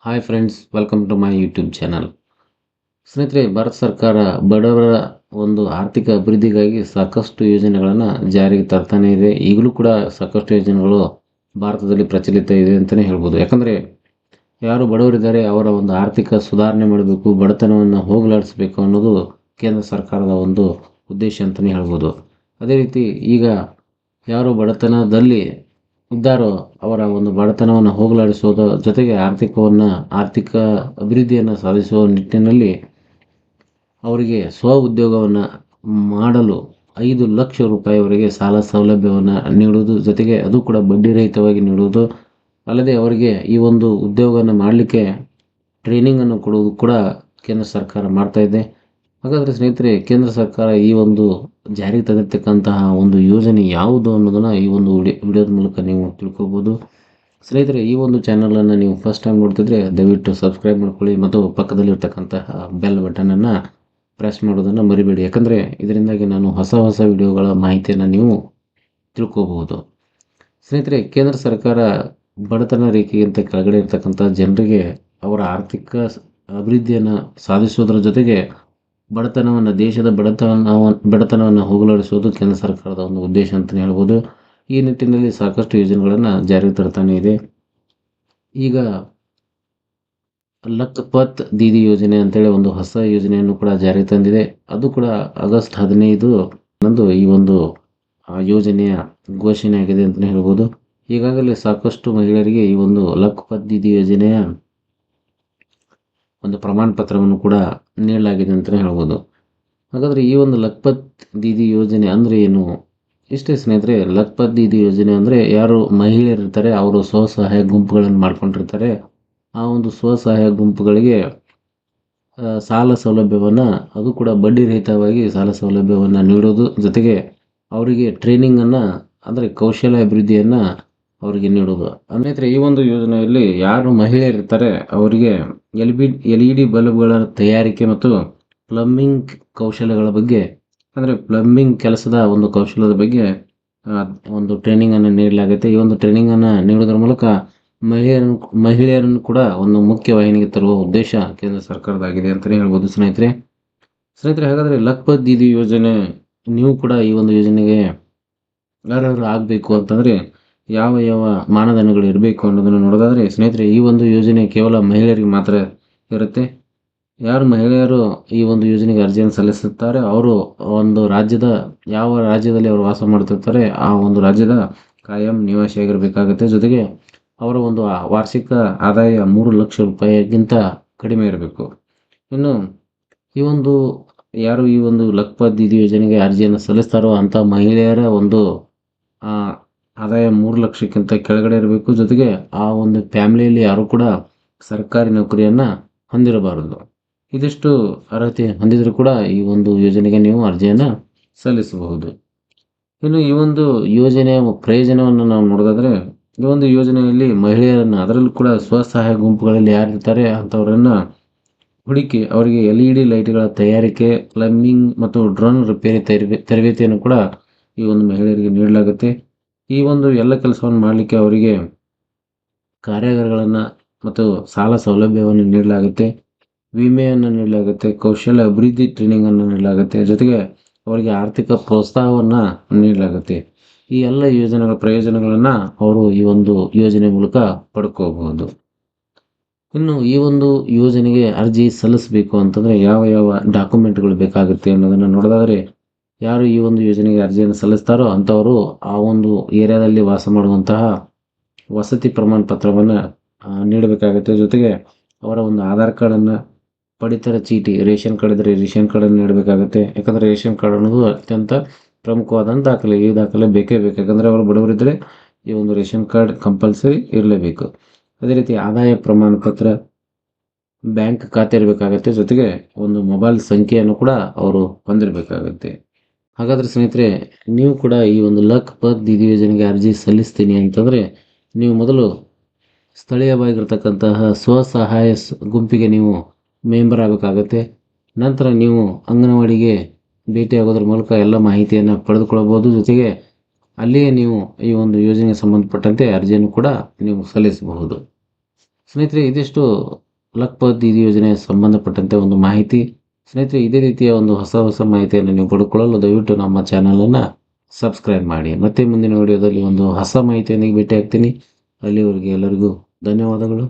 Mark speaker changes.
Speaker 1: Hi friends, welcome to my YouTube channel. ಸ್ನೇಹಿತರೆ, ಭಾರತ ಸರ್ಕಾರ ಬಡವರ ಒಂದು ಆರ್ಥಿಕ ಅಭಿವೃದ್ಧಿಗಾಗಿ ಸಾಕಷ್ಟು ಯೋಜನೆಗಳನ್ನು ಜಾರಿಗೆ ತರ್ತಾನೆ ಇದೆ. ಈಗಲೂ ಕೂಡ ಸಾಕಷ್ಟು ಯೋಜನೆಗಳು ಭಾರತದಲ್ಲಿ ಪ್ರಚಲಿತ ಇದೆ ಅಂತಲೇ ಹೇಳ್ಬೋದು. ಯಾಕಂದರೆ ಯಾರು ಬಡವರಿದ್ದಾರೆ ಅವರ ಒಂದು ಆರ್ಥಿಕ ಸುಧಾರಣೆ ಮಾಡಬೇಕು, ಬಡತನವನ್ನು ಹೋಗಲಾಡಿಸಬೇಕು ಅನ್ನೋದು ಕೇಂದ್ರ ಸರ್ಕಾರದ ಒಂದು ಉದ್ದೇಶ ಅಂತಲೇ ಹೇಳ್ಬೋದು. ಅದೇ ರೀತಿ ಈಗ ಯಾರು ಬಡತನದಲ್ಲಿ ಇದ್ದಾರೋ ಅವರ ಒಂದು ಬಡತನವನ್ನು ಹೋಗಲಾಡಿಸುವುದರ ಜೊತೆಗೆ ಆರ್ಥಿಕ ಅಭಿವೃದ್ಧಿಯನ್ನು ಸಾಧಿಸುವ ನಿಟ್ಟಿನಲ್ಲಿ ಅವರಿಗೆ ಸ್ವ ಉದ್ಯೋಗವನ್ನು ಮಾಡಲು 5 ಲಕ್ಷ ರೂಪಾಯಿವರೆಗೆ ಸಾಲ ಸೌಲಭ್ಯವನ್ನು ನೀಡುವುದು, ಜೊತೆಗೆ ಅದು ಕೂಡ ಬಡ್ಡಿ ರಹಿತವಾಗಿ ನೀಡುವುದು, ಅಲ್ಲದೆ ಅವರಿಗೆ ಈ ಒಂದು ಉದ್ಯೋಗವನ್ನು ಮಾಡಲಿಕ್ಕೆ ಟ್ರೈನಿಂಗನ್ನು ಕೊಡುವುದು ಕೂಡ ಕೇಂದ್ರ ಸರ್ಕಾರ ಮಾಡ್ತಾ ಇದೆ. ಹಾಗಾದರೆ ಸ್ನೇಹಿತರೆ, ಕೇಂದ್ರ ಸರ್ಕಾರ ಈ ಒಂದು ಜಾರಿಗೆ ತಂದಿರ್ತಕ್ಕಂತಹ ಒಂದು ಯೋಜನೆ ಯಾವುದು ಅನ್ನೋದನ್ನು ಈ ಒಂದು ವಿಡಿಯೋದ ಮೂಲಕ ನೀವು ತಿಳ್ಕೊಬೋದು. ಸ್ನೇಹಿತರೆ, ಈ ಒಂದು ಚಾನಲನ್ನು ನೀವು ಫಸ್ಟ್ ಟೈಮ್ ನೋಡ್ತಿದ್ರೆ ದಯವಿಟ್ಟು ಸಬ್ಸ್ಕ್ರೈಬ್ ಮಾಡ್ಕೊಳ್ಳಿ ಮತ್ತು ಪಕ್ಕದಲ್ಲಿರ್ತಕ್ಕಂತಹ ಬೆಲ್ ಬಟನನ್ನು ಪ್ರೆಸ್ ಮಾಡೋದನ್ನು ಮರಿಬೇಡಿ. ಯಾಕಂದರೆ ಇದರಿಂದಾಗಿ ನಾನು ಹೊಸ ವಿಡಿಯೋಗಳ ಮಾಹಿತಿಯನ್ನು ನೀವು ತಿಳ್ಕೊಬಹುದು. ಸ್ನೇಹಿತರೆ, ಕೇಂದ್ರ ಸರ್ಕಾರ ಬಡತನ ರೇಖೆಗಿಂತ ಕೆಳಗಡೆ ಇರ್ತಕ್ಕಂಥ ಜನರಿಗೆ ಅವರ ಆರ್ಥಿಕ ಅಭಿವೃದ್ಧಿಯನ್ನು ಸಾಧಿಸುವುದರ ಜೊತೆಗೆ ದೇಶದ ಬಡತನವನ್ನು ಹೋಗಲಾಡಿಸುವುದು ಕೇಂದ್ರ ಸರ್ಕಾರದ ಒಂದು ಉದ್ದೇಶ ಅಂತಲೇ ಹೇಳ್ಬೋದು. ಈ ನಿಟ್ಟಿನಲ್ಲಿ ಸಾಕಷ್ಟು ಯೋಜನೆಗಳನ್ನು ಜಾರಿಗೆ ತರ್ತಾನೆ ಇದೆ. ಈಗ ಲಖಪತ್ ದೀದಿ ಯೋಜನೆ ಅಂತೇಳಿ ಒಂದು ಹೊಸ ಯೋಜನೆಯನ್ನು ಕೂಡ ಜಾರಿಗೆ ತಂದಿದೆ. ಅದು ಕೂಡ ಆಗಸ್ಟ್ 15 ಈ ಒಂದು ಯೋಜನೆಯ ಘೋಷಣೆ ಆಗಿದೆ ಅಂತಲೇ ಹೇಳ್ಬೋದು. ಈಗಾಗಲೇ ಸಾಕಷ್ಟು ಮಹಿಳೆಯರಿಗೆ ಈ ಒಂದು ಲಖಪತ್ ದೀದಿ ಯೋಜನೆಯ ಒಂದು ಪ್ರಮಾಣ ಪತ್ರವನ್ನು ಕೂಡ ನೀಡಲಾಗಿದೆ ಅಂತಲೇ ಹೇಳ್ಬೋದು. ಹಾಗಾದರೆ ಈ ಒಂದು ಲಖಪತ್ ದೀದಿ ಯೋಜನೆ ಅಂದರೆ ಏನು? ಇಷ್ಟೇ ಸ್ನೇಹಿತರೆ, ಲಖಪತ್ ದೀದಿ ಯೋಜನೆ ಅಂದರೆ ಯಾರು ಮಹಿಳೆಯರಿರ್ತಾರೆ ಅವರು ಸ್ವಸಹಾಯ ಗುಂಪುಗಳನ್ನು ಮಾಡ್ಕೊಂಡಿರ್ತಾರೆ. ಆ ಒಂದು ಸ್ವಸಹಾಯ ಗುಂಪುಗಳಿಗೆ ಸಾಲ ಸೌಲಭ್ಯವನ್ನು, ಅದು ಕೂಡ ಬಡ್ಡಿ ರಹಿತವಾಗಿ ಸಾಲ ಸೌಲಭ್ಯವನ್ನು ನೀಡೋದು, ಜೊತೆಗೆ ಅವರಿಗೆ ಟ್ರೈನಿಂಗನ್ನು ಅಂದರೆ ಕೌಶಲ್ಯ ಅಭಿವೃದ್ಧಿಯನ್ನು ಅವರಿಗೆ ನೀಡೋದು. ಸ್ನೇಹಿತರೆ, ಈ ಒಂದು ಯೋಜನೆಯಲ್ಲಿ ಯಾರು ಮಹಿಳೆಯರಿರ್ತಾರೆ ಅವರಿಗೆ LED ಬಲ್ಬ್ಗಳ ತಯಾರಿಕೆ ಮತ್ತು ಪ್ಲಂಬಿಂಗ್ ಕೌಶಲ್ಯಗಳ ಬಗ್ಗೆ, ಅಂದರೆ ಪ್ಲಂಬಿಂಗ್ ಕೆಲಸದ ಒಂದು ಕೌಶಲ್ಯದ ಬಗ್ಗೆ ಒಂದು ಟ್ರೈನಿಂಗನ್ನು ನೀಡಲಾಗುತ್ತೆ. ಈ ಒಂದು ಟ್ರೈನಿಂಗನ್ನು ನೀಡೋದ್ರ ಮೂಲಕ ಮಹಿಳೆಯರನ್ನು ಕೂಡ ಒಂದು ಮುಖ್ಯ ವಾಹಿನಿಗೆ ತರುವ ಉದ್ದೇಶ ಕೇಂದ್ರ ಸರ್ಕಾರದಾಗಿದೆ ಅಂತಲೇ ಹೇಳ್ಬೋದು. ಸ್ನೇಹಿತರೆ, ಹಾಗಾದರೆ ಲಖಪತ್ ದೀದಿ ಯೋಜನೆ ನೀವು ಕೂಡ ಈ ಒಂದು ಯೋಜನೆಗೆ ಯಾರ್ಯಾರು ಆಗಬೇಕು ಅಂತಂದರೆ ಯಾವ ಮಾನದಂಡಗಳು ಇರಬೇಕು ಅನ್ನೋದನ್ನು ನೋಡೋದಾದರೆ ಸ್ನೇಹಿತರೆ, ಈ ಒಂದು ಯೋಜನೆ ಕೇವಲ ಮಹಿಳೆಯರಿಗೆ ಮಾತ್ರ ಇರುತ್ತೆ. ಯಾರು ಮಹಿಳೆಯರು ಈ ಒಂದು ಯೋಜನೆಗೆ ಅರ್ಜಿಯನ್ನು ಸಲ್ಲಿಸುತ್ತಾರೆ ಅವರು ಒಂದು ಯಾವ ರಾಜ್ಯದಲ್ಲಿ ಅವರು ವಾಸ ಮಾಡ್ತಿರ್ತಾರೆ ಆ ಒಂದು ರಾಜ್ಯದ ಕಾಯಂ ನಿವಾಸಿಯಾಗಿರಬೇಕಾಗುತ್ತೆ. ಜೊತೆಗೆ ಅವರ ಒಂದು ವಾರ್ಷಿಕ ಆದಾಯ 3 ಲಕ್ಷ ರೂಪಾಯಿಗಿಂತ ಕಡಿಮೆ ಇರಬೇಕು. ಇನ್ನು ಯಾರು ಈ ಒಂದು ಲಖಪತ್ ದೀದಿ ಯೋಜನೆಗೆ ಅರ್ಜಿಯನ್ನು ಸಲ್ಲಿಸ್ತಾರೋ ಅಂಥ ಮಹಿಳೆಯರ ಒಂದು ಆದಾಯ 3 ಲಕ್ಷಕ್ಕಿಂತ ಕೆಳಗಡೆ ಇರಬೇಕು. ಜೊತೆಗೆ ಆ ಒಂದು ಫ್ಯಾಮಿಲಿಯಲ್ಲಿ ಯಾರು ಕೂಡ ಸರ್ಕಾರಿ ನೌಕರಿಯನ್ನು ಹೊಂದಿರಬಾರದು. ಇದಿಷ್ಟು ಅರ್ಹತೆ ಹೊಂದಿದರೂ ಕೂಡ ಈ ಒಂದು ಯೋಜನೆಗೆ ನೀವು ಅರ್ಜಿಯನ್ನು ಸಲ್ಲಿಸಬಹುದು. ಇನ್ನು ಈ ಒಂದು ಯೋಜನೆಯ ಪ್ರಯೋಜನವನ್ನು ನಾವು ನೋಡೋದಾದರೆ, ಈ ಒಂದು ಯೋಜನೆಯಲ್ಲಿ ಮಹಿಳೆಯರನ್ನು, ಅದರಲ್ಲೂ ಕೂಡ ಸ್ವಸಹಾಯ ಗುಂಪುಗಳಲ್ಲಿ ಯಾರಿರ್ತಾರೆ ಅಂಥವರನ್ನು ಹುಡುಕಿ ಅವರಿಗೆ LED ಲೈಟ್ಗಳ ತಯಾರಿಕೆ, ಪ್ಲಂಬಿಂಗ್ ಮತ್ತು ಡ್ರೋನ್ ರಿಪೇರಿ ತರಬೇತಿಯನ್ನು ಕೂಡ ಈ ಒಂದು ಮಹಿಳೆಯರಿಗೆ ನೀಡಲಾಗುತ್ತೆ. ಈ ಒಂದು ಎಲ್ಲ ಕೆಲಸವನ್ನು ಮಾಡಲಿಕ್ಕೆ ಅವರಿಗೆ ಕಾರ್ಯಾಗಾರಗಳನ್ನು ಮತ್ತು ಸಾಲ ಸೌಲಭ್ಯವನ್ನು ನೀಡಲಾಗುತ್ತೆ, ವಿಮೆಯನ್ನು ನೀಡಲಾಗುತ್ತೆ, ಕೌಶಲ್ಯ ಅಭಿವೃದ್ಧಿ ಟ್ರೈನಿಂಗನ್ನು ನೀಡಲಾಗುತ್ತೆ, ಜೊತೆಗೆ ಅವರಿಗೆ ಆರ್ಥಿಕ ಪ್ರೋತ್ಸಾಹವನ್ನು ನೀಡಲಾಗುತ್ತೆ. ಈ ಎಲ್ಲ ಯೋಜನೆಗಳ ಪ್ರಯೋಜನಗಳನ್ನು ಅವರು ಈ ಒಂದು ಯೋಜನೆ ಮೂಲಕ ಪಡ್ಕೋಬಹುದು. ಇನ್ನು ಈ ಒಂದು ಯೋಜನೆಗೆ ಅರ್ಜಿ ಸಲ್ಲಿಸಬೇಕು ಅಂತಂದರೆ ಯಾವ ಡಾಕ್ಯುಮೆಂಟ್ಗಳು ಬೇಕಾಗುತ್ತೆ ಅನ್ನೋದನ್ನು ನೋಡೋದಾದರೆ, ಯಾರು ಈ ಒಂದು ಯೋಜನೆಗೆ ಅರ್ಜಿಯನ್ನು ಸಲ್ಲಿಸ್ತಾರೋ ಅಂಥವರು ಆ ಒಂದು ಏರಿಯಾದಲ್ಲಿ ವಾಸ ಮಾಡುವಂತಹ ವಸತಿ ಪ್ರಮಾಣ ಪತ್ರವನ್ನು ನೀಡಬೇಕಾಗುತ್ತೆ. ಜೊತೆಗೆ ಅವರ ಒಂದು ಆಧಾರ್ ಕಾರ್ಡನ್ನು, ಪಡಿತರ ಚೀಟಿ, ರೇಷನ್ ಕಾರ್ಡ್ ಇದ್ದರೆ ರೇಷನ್ ಕಾರ್ಡನ್ನು ನೀಡಬೇಕಾಗುತ್ತೆ. ಯಾಕಂದರೆ ರೇಷನ್ ಕಾರ್ಡ್ ಅನ್ನೋದು ಅತ್ಯಂತ ಪ್ರಮುಖವಾದ ದಾಖಲೆ. ಈ ದಾಖಲೆ ಬೇಕೇ ಬೇಕು. ಯಾಕಂದರೆ ಅವರು ಬಡವರಿದ್ದರೆ ಈ ಒಂದು ರೇಷನ್ ಕಾರ್ಡ್ ಕಂಪಲ್ಸರಿ ಇರಲೇಬೇಕು. ಅದೇ ರೀತಿ ಆದಾಯ ಪ್ರಮಾಣ ಪತ್ರ, ಬ್ಯಾಂಕ್ ಖಾತೆ ಇರಬೇಕಾಗತ್ತೆ, ಜೊತೆಗೆ ಒಂದು ಮೊಬೈಲ್ ಸಂಖ್ಯೆಯನ್ನು ಕೂಡ ಅವರು ಹೊಂದಿರಬೇಕಾಗತ್ತೆ. ಹಾಗಾದರೆ ಸ್ನೇಹಿತರೆ, ನೀವು ಕೂಡ ಈ ಒಂದು ಲಖಪತ್ ದೀದಿ ಯೋಜನೆಗೆ ಅರ್ಜಿ ಸಲ್ಲಿಸ್ತೀನಿ ಅಂತಂದರೆ ನೀವು ಮೊದಲು ಸ್ಥಳೀಯವಾಗಿರ್ತಕ್ಕಂತಹ ಸ್ವಸಹಾಯ ಗುಂಪಿಗೆ ನೀವು ಮೆಂಬರ್ ಆಗಬೇಕಾಗತ್ತೆ. ನಂತರ ನೀವು ಅಂಗನವಾಡಿಗೆ ಭೇಟಿಯಾಗೋದ್ರ ಮೂಲಕ ಎಲ್ಲ ಮಾಹಿತಿಯನ್ನು ಪಡೆದುಕೊಳ್ಳಬಹುದು. ಜೊತೆಗೆ ಅಲ್ಲಿಯೇ ನೀವು ಈ ಒಂದು ಯೋಜನೆಗೆ ಸಂಬಂಧಪಟ್ಟಂತೆ ಅರ್ಜಿಯನ್ನು ಕೂಡ ನೀವು ಸಲ್ಲಿಸಬಹುದು. ಸ್ನೇಹಿತರೆ, ಇದಿಷ್ಟು ಲಖಪತಿ ಯೋಜನೆ ಸಂಬಂಧಪಟ್ಟಂತೆ ಒಂದು ಮಾಹಿತಿ. ಸ್ನೇಹಿತರೆ, ಇದೇ ರೀತಿಯ ಒಂದು ಹೊಸ ಮಾಹಿತಿಯನ್ನು ನೀವು ಪಡ್ಕೊಳ್ಳಲು ದಯವಿಟ್ಟು ನಮ್ಮ ಚಾನಲನ್ನು ಸಬ್ಸ್ಕ್ರೈಬ್ ಮಾಡಿ. ಮತ್ತೆ ಮುಂದಿನ ವಿಡಿಯೋದಲ್ಲಿ ಒಂದು ಹೊಸ ಮಾಹಿತಿಯೊಂದಿಗೆ ಭೇಟಿ ಆಗ್ತೀನಿ. ಅಲ್ಲಿವರೆಗೆ ಎಲ್ಲರಿಗೂ ಧನ್ಯವಾದಗಳು.